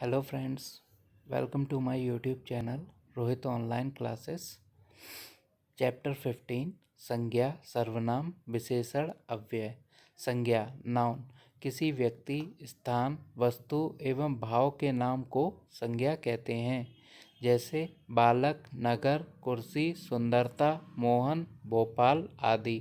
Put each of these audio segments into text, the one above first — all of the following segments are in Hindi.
Hello friends, welcome to my YouTube channel Rohit online classes. Chapter 15 संज्ञा, सर्वनाम, विशेषण, अव्यय। संज्ञा नाउन, किसी व्यक्ति, स्थान, वस्तु एवं भाव के नाम को संज्ञा कहते हैं। जैसे बालक, नगर, कुर्सी, सुंदरता, मोहन, भोपाल आदि।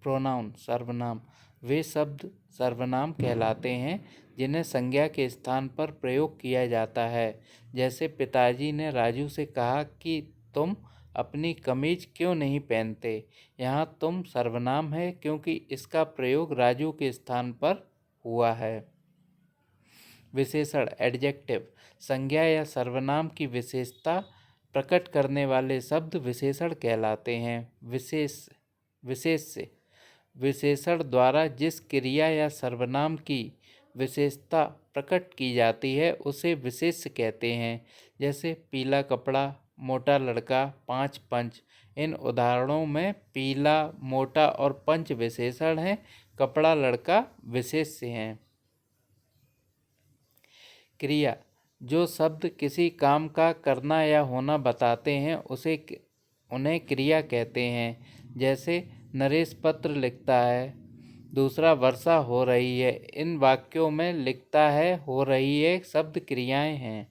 प्रोनाउन सर्वनाम, वे शब्द सर्वनाम कहलाते हैं जिन्हें संज्ञा के स्थान पर प्रयोग किया जाता है। जैसे पिताजी ने राजू से कहा कि तुम अपनी कमीज क्यों नहीं पहनते। यहाँ तुम सर्वनाम है क्योंकि इसका प्रयोग राजू के स्थान पर हुआ है। विशेषण एडजेक्टिव, संज्ञा या सर्वनाम की विशेषता प्रकट करने वाले शब्द विशेषण कहलाते हैं। विशेष्य, विशेषण द्वारा जिस क्रिया या सर्वनाम की विशेषता प्रकट की जाती है उसे विशेष्य कहते हैं। जैसे पीला कपड़ा, मोटा लड़का, 5 पंच। इन उदाहरणों में पीला, मोटा और पंच विशेषण हैं, कपड़ा, लड़का विशेष्य हैं। क्रिया, जो शब्द किसी काम का करना या होना बताते हैं उन्हें क्रिया कहते हैं। जैसे नरेश पत्र लिखता है, दूसरा वर्षा हो रही है। इन वाक्यों में लिखता है, हो रही है शब्द क्रियाएं हैं।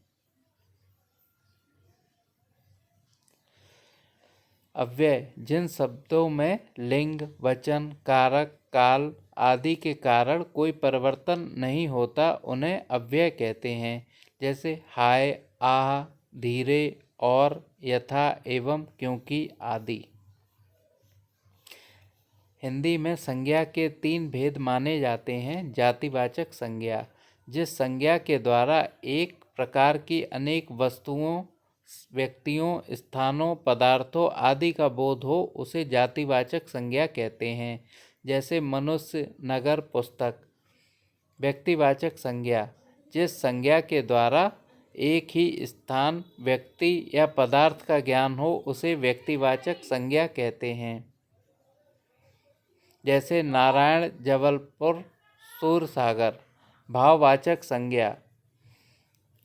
अव्यय, जिन शब्दों में लिंग, वचन, कारक, काल आदि के कारण कोई परिवर्तन नहीं होता उन्हें अव्यय कहते हैं। जैसे हाय, आह, धीरे, और, यथा, एवं, क्योंकि आदि। हिंदी में संज्ञा के 3 भेद माने जाते हैं। जातिवाचक संज्ञा, जिस संज्ञा के द्वारा एक प्रकार की अनेक वस्तुओं, व्यक्तियों, स्थानों, पदार्थों आदि का बोध हो उसे जातिवाचक संज्ञा कहते हैं। जैसे मनुष्य, नगर, पुस्तक। व्यक्तिवाचक संज्ञा, जिस संज्ञा के द्वारा एक ही स्थान, व्यक्ति या पदार्थ का ज्ञान हो उसे व्यक्तिवाचक संज्ञा कहते हैं। जैसे नारायण, जबलपुर, सूरसागर। भाववाचक संज्ञा,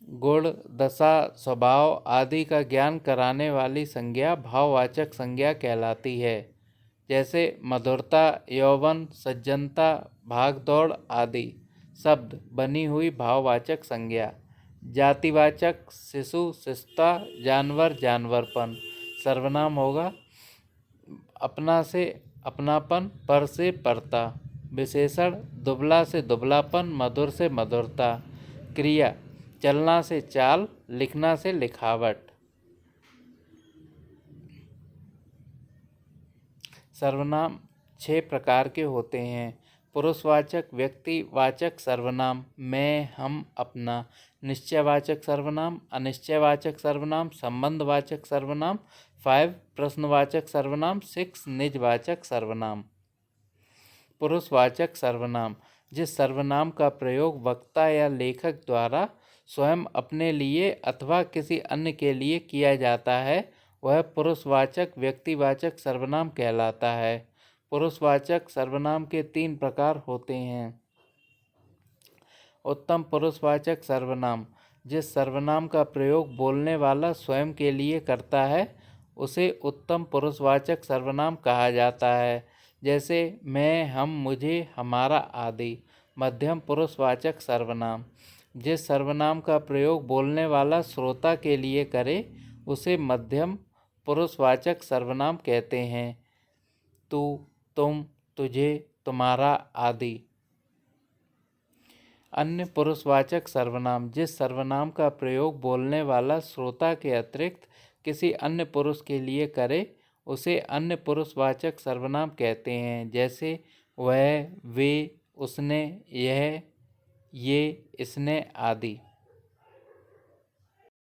गुण, दशा, स्वभाव आदि का ज्ञान कराने वाली संज्ञा भाववाचक संज्ञा कहलाती है। जैसे मधुरता, यौवन, सज्जनता, भागदौड़ आदि। शब्द बनी हुई भाववाचक संज्ञा। जातिवाचक शिशु, शिशुता, जानवर, जानवरपन। सर्वनाम होगा अपना से अपनापन, पर से परता। विशेषण दुबला से दुबलापन, मधुर से मधुरता। क्रिया चलना से चाल, लिखना से लिखावट। सर्वनाम 6 प्रकार के होते हैं। पुरुषवाचक व्यक्तिवाचक सर्वनाम मैं, हम, अपना। निश्चयवाचक सर्वनाम, अनिश्चयवाचक सर्वनाम, संबंधवाचक सर्वनाम। 5 प्रश्नवाचक सर्वनाम। 6 निजवाचक सर्वनाम। पुरुषवाचक सर्वनाम, जिस सर्वनाम का प्रयोग वक्ता या लेखक द्वारा स्वयं अपने लिए अथवा किसी अन्य के लिए किया जाता है वह पुरुषवाचक व्यक्तिवाचक सर्वनाम कहलाता है। पुरुषवाचक सर्वनाम के 3 प्रकार होते हैं। उत्तम पुरुषवाचक सर्वनाम, जिस सर्वनाम का प्रयोग बोलने वाला स्वयं के लिए करता है उसे उत्तम पुरुषवाचक सर्वनाम कहा जाता है। जैसे मैं, हम, मुझे, हमारा आदि। मध्यम पुरुषवाचक सर्वनाम, जिस सर्वनाम का प्रयोग बोलने वाला श्रोता के लिए करे उसे मध्यम पुरुषवाचक सर्वनाम कहते हैं। तू, तुम, तुझे, तुम्हारा आदि। अन्य पुरुषवाचक सर्वनाम, जिस सर्वनाम का प्रयोग बोलने वाला श्रोता के अतिरिक्त किसी अन्य पुरुष के लिए करे उसे अन्य पुरुषवाचक सर्वनाम कहते हैं। जैसे वह, वे, उसने, यह, ये, इसने आदि।